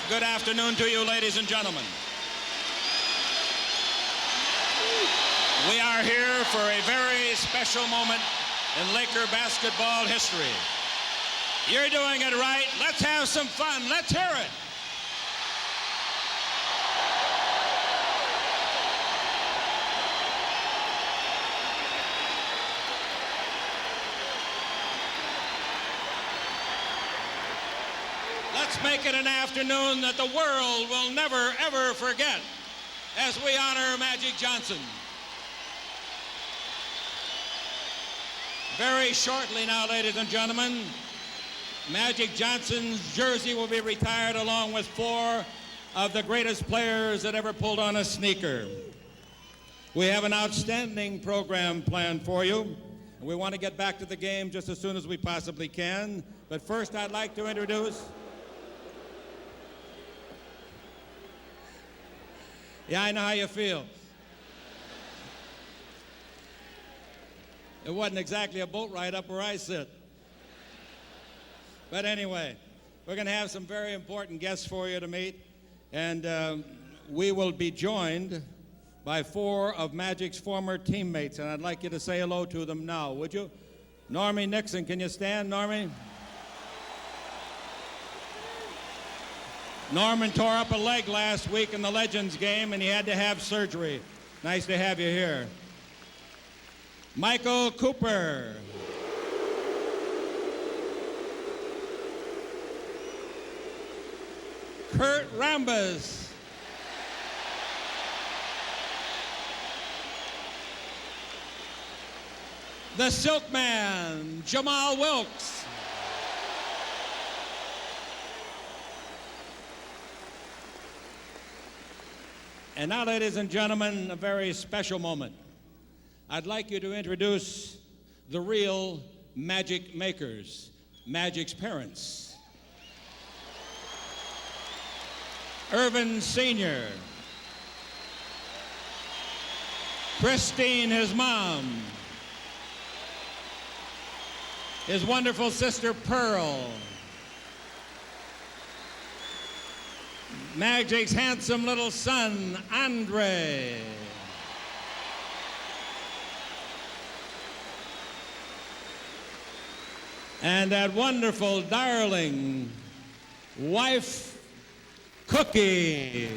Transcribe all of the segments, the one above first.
Good afternoon to you, ladies and gentlemen. We are here for a very special moment in Laker basketball history. You're doing it right. Let's have some fun. Let's hear it. Let's make it an afternoon that the world will never, ever forget as we honor Magic Johnson. Very shortly now, ladies and gentlemen, Magic Johnson's jersey will be retired along with 4 of the greatest players that ever pulled on a sneaker. We have an outstanding program planned for you, and we want to get back to the game just as soon as we possibly can. But first, I'd like to introduce... Yeah, I know how you feel. It wasn't exactly a boat ride up where I sit. But anyway, we're going to have some very important guests for you to meet, and we will be joined by 4 of Magic's former teammates, and I'd like you to say hello to them now, would you? Normie Nixon, can you stand, Normie? Norman tore up a leg last week in the Legends game, and he had to have surgery. Nice to have you here. Michael Cooper. Kurt Rambis. The Silkman, Jamal Wilkes. And now, ladies and gentlemen, a very special moment. I'd like you to introduce the real Magic makers, Magic's parents. Irvin Sr., Christine, his mom, his wonderful sister Pearl, Magic's handsome little son, Andre. And that wonderful, darling wife, Cookie.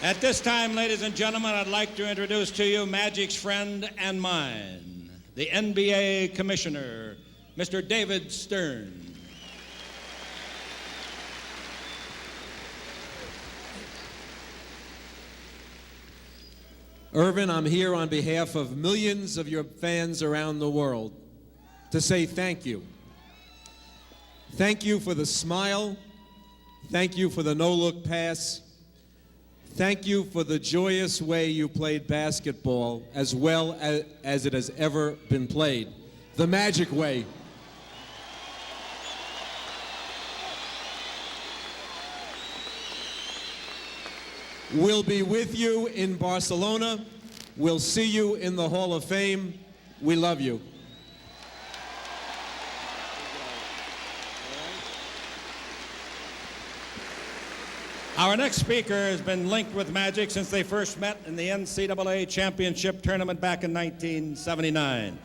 At this time, ladies and gentlemen, I'd like to introduce to you Magic's friend and mine, the NBA Commissioner, Mr. David Stern. Irvin, I'm here on behalf of millions of your fans around the world to say thank you. Thank you for the smile. Thank you for the no-look pass. Thank you for the joyous way you played basketball as well as it has ever been played. The Magic way. We'll be with you in Barcelona. We'll see you in the Hall of Fame. We love you. Our next speaker has been linked with Magic since they first met in the NCAA Championship Tournament back in 1979.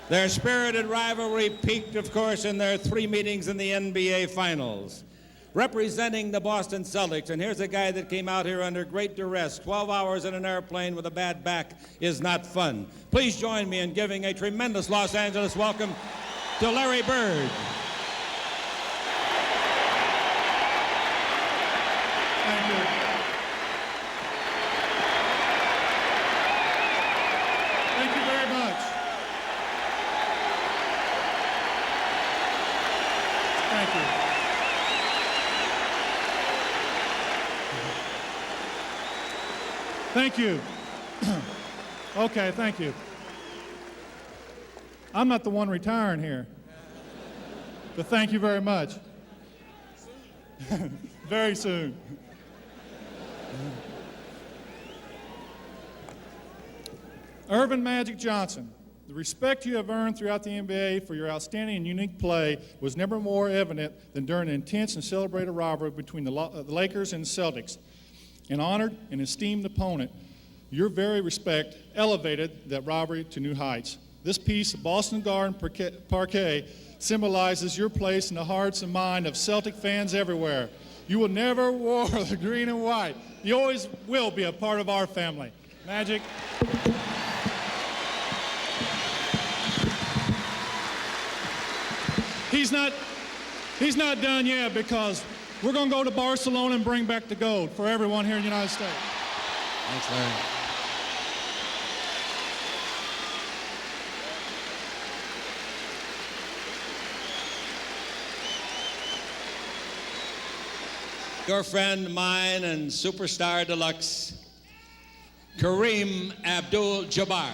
Their spirited rivalry peaked, of course, in their 3 meetings in the NBA Finals. Representing the Boston Celtics, and here's a guy that came out here under great duress. 12 hours in an airplane with a bad back is not fun. Please join me in giving a tremendous Los Angeles welcome to Larry Bird. Thank you. Thank you very much. Thank you. Thank you. Okay, thank you. I'm not the one retiring here. But thank you very much. Very soon. Irvin Magic Johnson, The respect you have earned throughout the NBA for your outstanding and unique play was never more evident than during an intense and celebrated rivalry between the Lakers and the Celtics. An honored and esteemed opponent, your very respect elevated that rivalry to new heights. This piece of Boston Garden parquet symbolizes your place in the hearts and mind of Celtic fans everywhere. You will never wear the green and white. You always will be a part of our family. Magic. He's not done yet, because we're going to go to Barcelona and bring back the gold for everyone here in the United States. Thanks, Larry. Your friend, mine, and superstar deluxe, Kareem Abdul-Jabbar.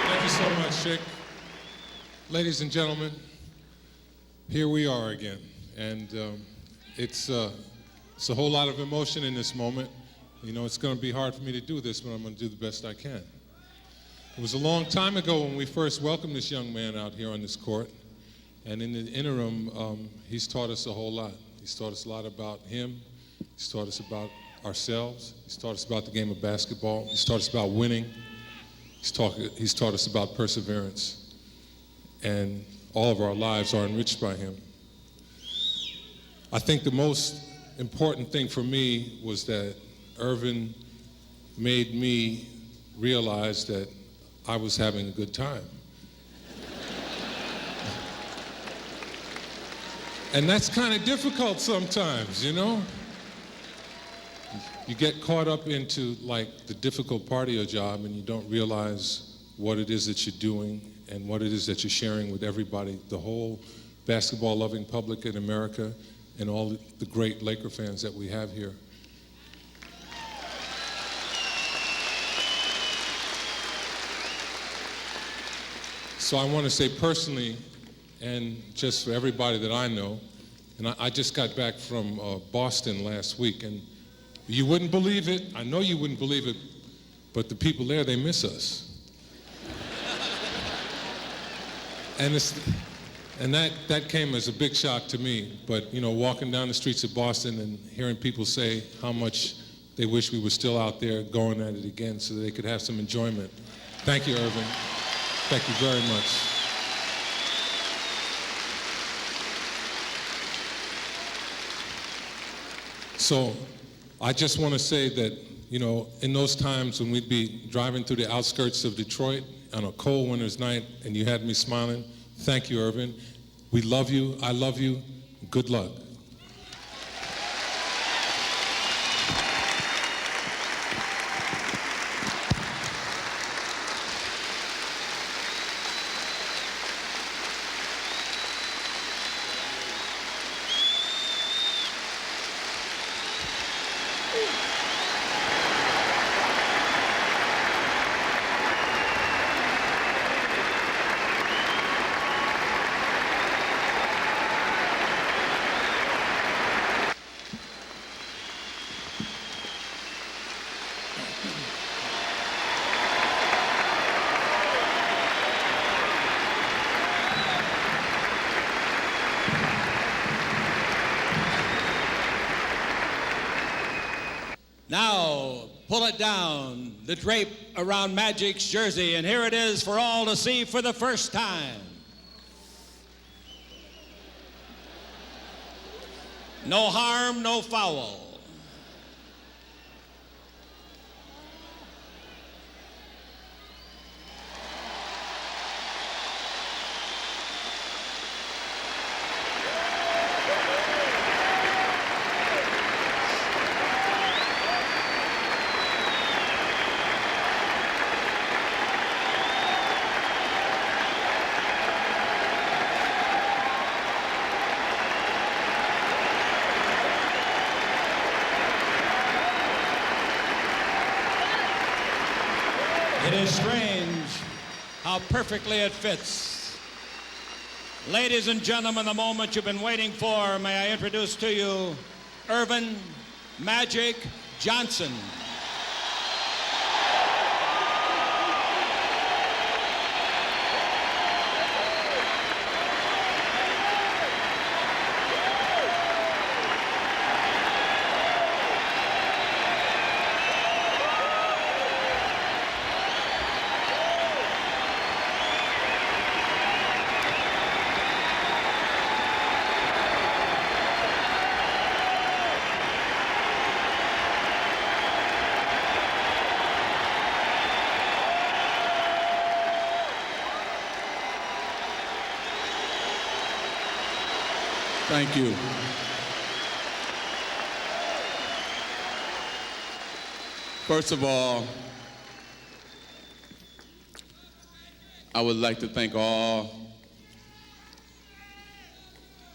Thank you so much, Chick. Ladies and gentlemen, here we are again, and it's a whole lot of emotion in this moment. You know, it's going to be hard for me to do this, but I'm going to do the best I can. It was a long time ago when we first welcomed this young man out here on this court, and in the interim, he's taught us a whole lot. He's taught us a lot about him. He's taught us about ourselves. He's taught us about the game of basketball. He's taught us about winning. He's taught us about perseverance. And all of our lives are enriched by him. I think the most important thing for me was that Earvin made me realize that I was having a good time. And that's kind of difficult sometimes, you know? You get caught up into like the difficult part of your job and you don't realize what it is that you're doing and what it is that you're sharing with everybody, the whole basketball-loving public in America and all the great Laker fans that we have here. So I want to say personally, and just for everybody that I know, and I just got back from Boston last week, and you wouldn't believe it, I know you wouldn't believe it, but the people there, they miss us. And that came as a big shock to me, but you know, walking down the streets of Boston and hearing people say how much they wish we were still out there going at it again so that they could have some enjoyment. Thank you, Earvin. Thank you very much. So I just want to say that, you know, in those times when we'd be driving through the outskirts of Detroit on a cold winter's night and you had me smiling, thank you, Earvin. We love you. I love you. Good luck. Now, pull it down, the drape around Magic's jersey, and here it is for all to see for the first time. No harm, no foul. It is strange how perfectly it fits. Ladies and gentlemen, the moment you've been waiting for, may I introduce to you Earvin Magic Johnson. Thank you. First of all, I would like to thank all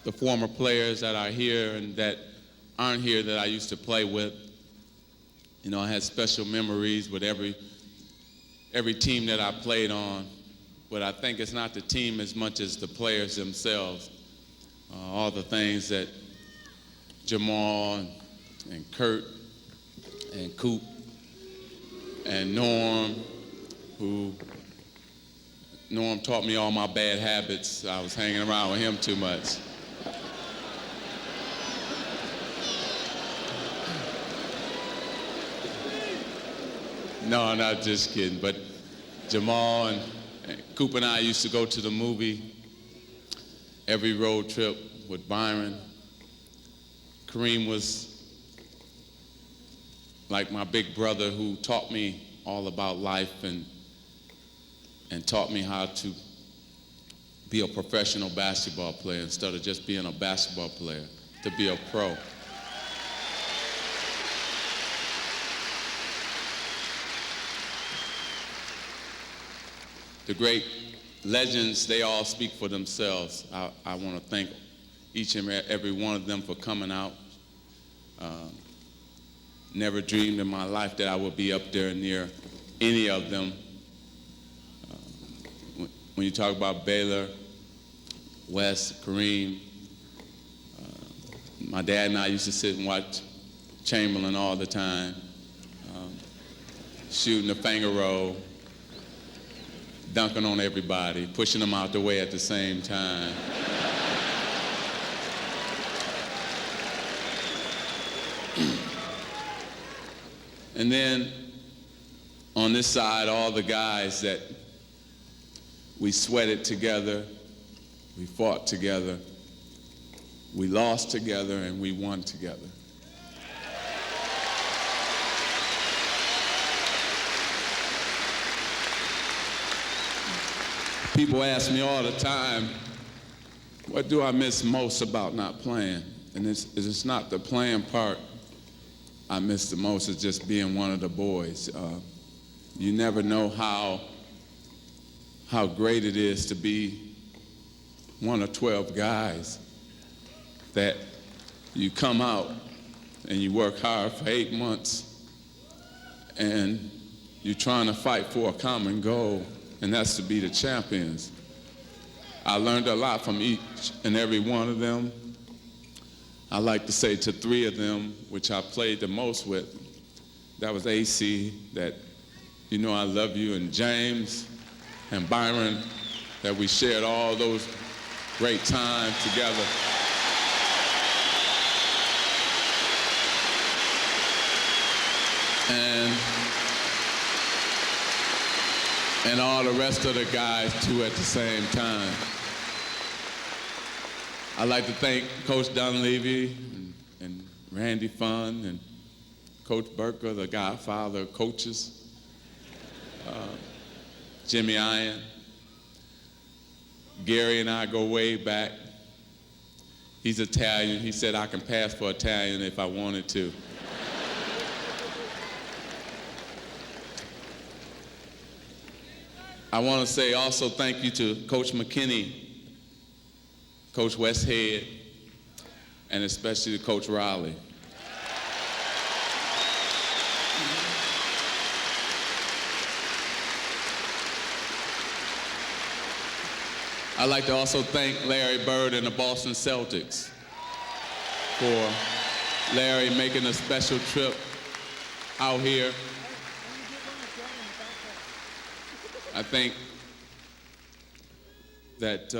the former players that are here and that aren't here that I used to play with. You know, I had special memories with every team that I played on, but I think it's not the team as much as the players themselves. All the things that Jamal and Kurt and Coop and Norm taught me all my bad habits. I was hanging around with him too much. No, not just kidding, but Jamal and Coop and I used to go to the movie every road trip with Byron. Kareem was like my big brother who taught me all about life and taught me how to be a professional basketball player instead of just being a basketball player, to be a pro. The great legends, they all speak for themselves. I want to thank each and every one of them for coming out. Never dreamed in my life that I would be up there near any of them. When you talk about Baylor, Wes, Kareem, my dad and I used to sit and watch Chamberlain all the time, shooting the finger roll, dunking on everybody, pushing them out the way at the same time. And then on this side, all the guys that we sweated together, we fought together, we lost together, and we won together. People ask me all the time, what do I miss most about not playing? And it's not the playing part I miss the most, it's just being one of the boys. You never know how great it is to be one of 12 guys that you come out and you work hard for 8 months and you're trying to fight for a common goal, and that's to be the champions. I learned a lot from each and every one of them. I like to say to 3 of them, which I played the most with, that was AC, that you know I love you, and James and Byron, that we shared all those great times together. And all the rest of the guys too at the same time. I'd like to thank Coach Dunleavy and Randy Funn and Coach Burker, the godfather of coaches, Jimmy Iron. Gary and I go way back. He's Italian. He said I can pass for Italian if I wanted to. I want to say also thank you to Coach McKinney, Coach Westhead, and especially to Coach Riley. I'd like to also thank Larry Bird and the Boston Celtics for Larry making a special trip out here. I think that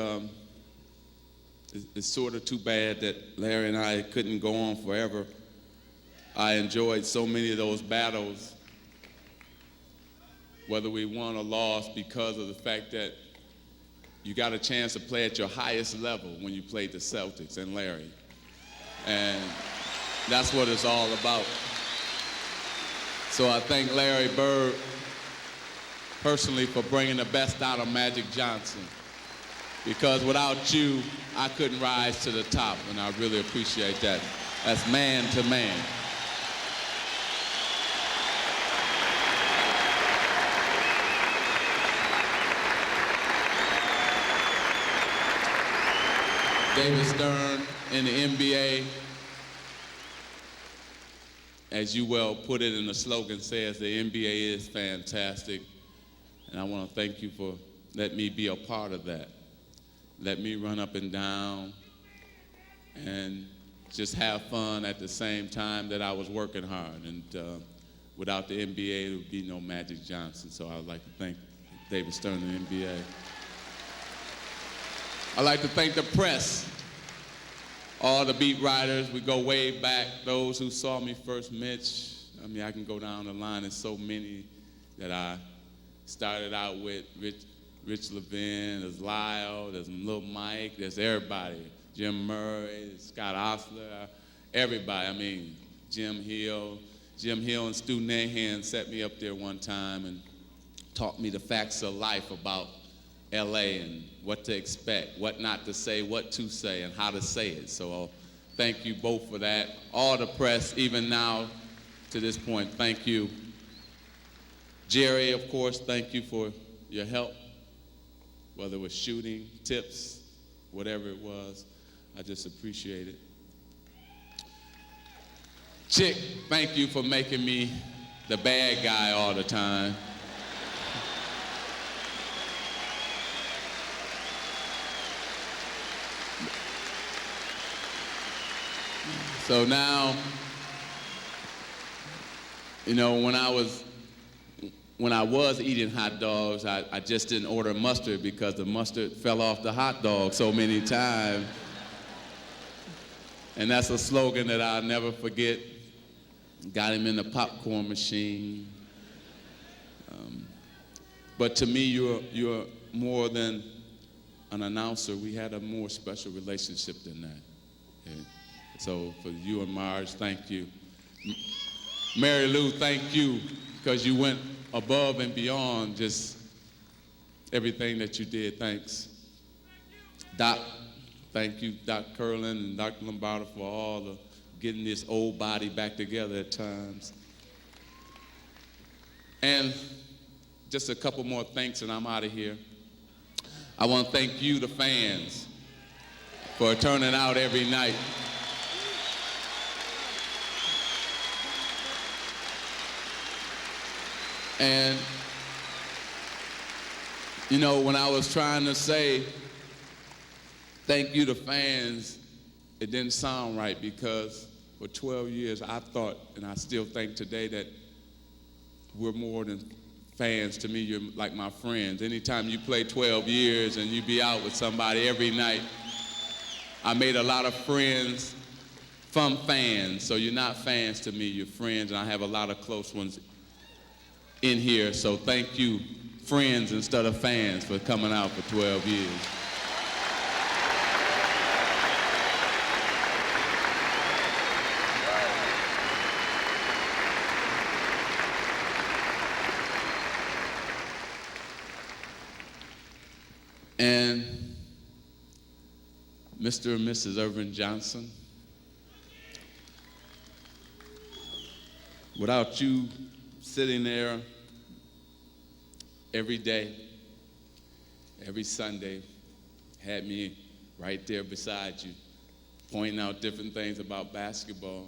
it's sort of too bad that Larry and I couldn't go on forever. I enjoyed so many of those battles, whether we won or lost, because of the fact that you got a chance to play at your highest level when you played the Celtics and Larry. And that's what it's all about. So I thank Larry Bird personally for bringing the best out of Magic Johnson, because without you, I couldn't rise to the top, and I really appreciate that. That's man to man. David Stern in the NBA, as you well put it in the slogan, says the NBA is fantastic. And I want to thank you for letting me be a part of that. Let me run up and down and just have fun at the same time that I was working hard. And without the NBA, there would be no Magic Johnson. So I'd like to thank David Stern and the NBA. I'd like to thank the press, all the beat writers. We go way back. Those who saw me first, Mitch. I mean, I can go down the line. There's so many that I started out with. Rich Levin, there's Lyle, there's Lil Mike, there's everybody. Jim Murray, Scott Osler, everybody. I mean, Jim Hill. Jim Hill and Stu Nahan set me up there one time and taught me the facts of life about LA and what to expect, what not to say, what to say, and how to say it. So thank you both for that. All the press, even now to this point, thank you. Jerry, of course, thank you for your help, whether it was shooting, tips, whatever it was. I just appreciate it. Chick, thank you for making me the bad guy all the time. So now, you know, when I was eating hot dogs, I just didn't order mustard because the mustard fell off the hot dog so many times. And that's a slogan that I'll never forget. Got him in the popcorn machine. But to me, you're more than an announcer. We had a more special relationship than that. Okay? So for you and Marge, thank you. Mary Lou, thank you, because you went above and beyond just everything that you did. Thanks. Doc, thank you, Doc Curlin and Dr. Lombardo, for all the getting this old body back together at times. And just a couple more thanks and I'm out of here. I want to thank you, the fans, for turning out every night. And, you know, when I was trying to say thank you to fans, it didn't sound right, because for 12 years I thought, and I still think today, that we're more than fans. To me, you're like my friends. Anytime you play 12 years and you be out with somebody every night, I made a lot of friends from fans. So you're not fans to me, you're friends, and I have a lot of close ones in here. So thank you, friends instead of fans, for coming out for 12 years. And Mr. and Mrs. Irvin Johnson, without you sitting there every day, every Sunday, had me right there beside you, pointing out different things about basketball,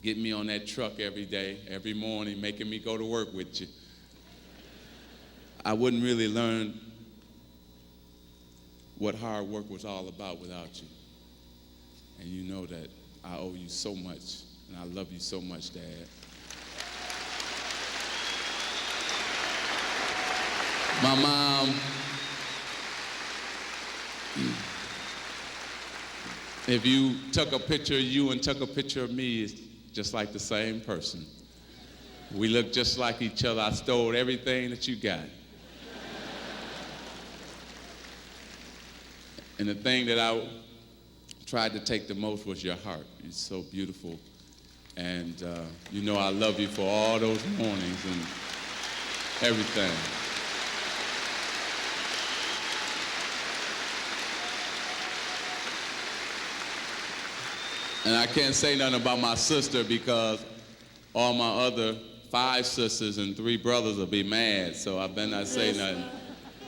getting me on that truck every day, every morning, making me go to work with you, I wouldn't really learn what hard work was all about without you. And you know that I owe you so much, and I love you so much, Dad. My mom, if you took a picture of you and took a picture of me, it's just like the same person. We look just like each other. I stole everything that you got. And the thing that I tried to take the most was your heart. It's so beautiful. And you know I love you for all those mornings and everything. And I can't say nothing about my sister because all my other 5 sisters and 3 brothers will be mad, so I better not say nothing.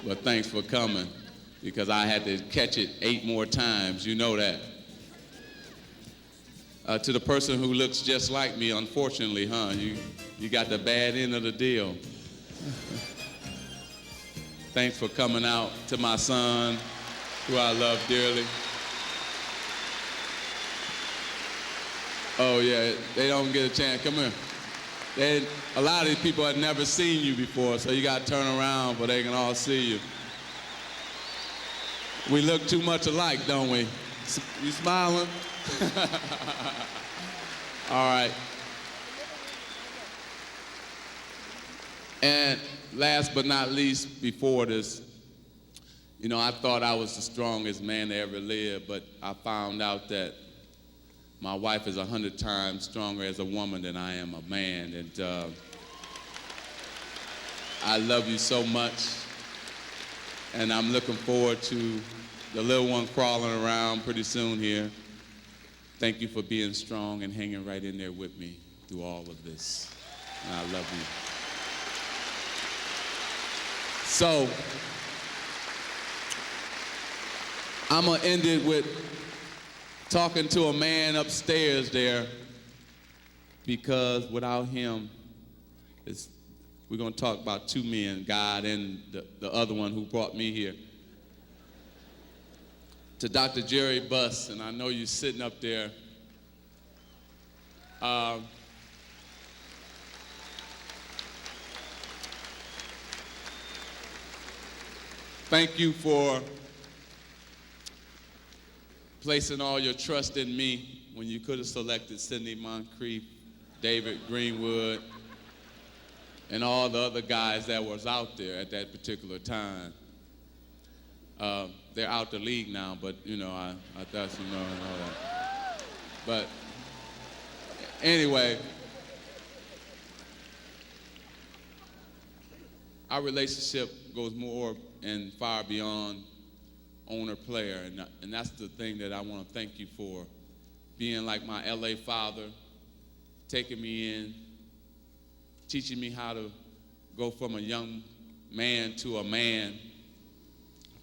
But thanks for coming, because I had to catch it 8 more times, you know that. To the person who looks just like me, unfortunately, you got the bad end of the deal. Thanks for coming out. To my son, who I love dearly. Oh yeah, they don't get a chance. Come here. A lot of these people have never seen you before, so you got to turn around but they can all see you. We look too much alike, don't we? You smiling? All right. And last but not least, before this, you know, I thought I was the strongest man to ever live, but I found out that my wife is 100 times stronger as a woman than I am a man, and I love you so much, and I'm looking forward to the little one crawling around pretty soon here. Thank you for being strong and hanging right in there with me through all of this, and I love you. So, I'm gonna end it with talking to a man upstairs there, because without him, we're going to talk about 2 men, God and the other one who brought me here. To Dr. Jerry Buss, and I know you're sitting up there. Thank you for placing all your trust in me when you could have selected Sidney Moncrief, David Greenwood, and all the other guys that was out there at that particular time. They're out the league now, but you know, I thought you know and all that. But anyway, our relationship goes more and far beyond owner-player, and that's the thing that I want to thank you for. Being like my LA father, taking me in, teaching me how to go from a young man to a man,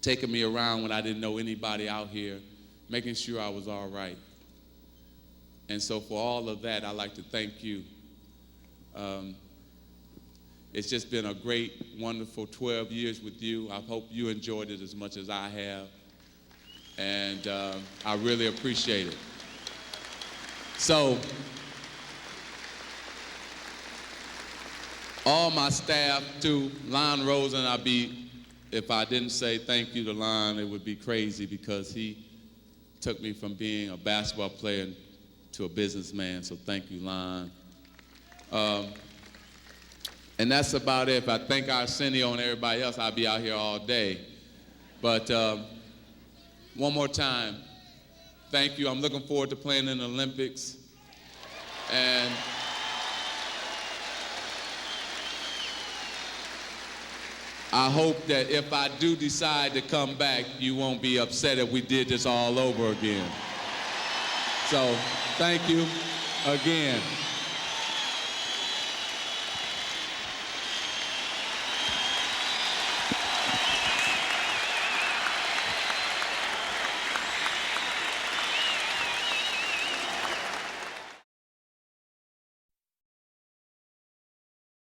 taking me around when I didn't know anybody out here, making sure I was all right. And so for all of that, I'd like to thank you. It's just been a great, wonderful 12 years with you. I hope you enjoyed it as much as I have. And I really appreciate it. So, all my staff too, Lon Rosen, if I didn't say thank you to Lon, it would be crazy, because he took me from being a basketball player to a businessman, so thank you, Lon. And that's about it. If I thank Arsenio and everybody else, I'll be out here all day. But one more time, thank you. I'm looking forward to playing in the Olympics. And I hope that if I do decide to come back, you won't be upset if we did this all over again. So, thank you again.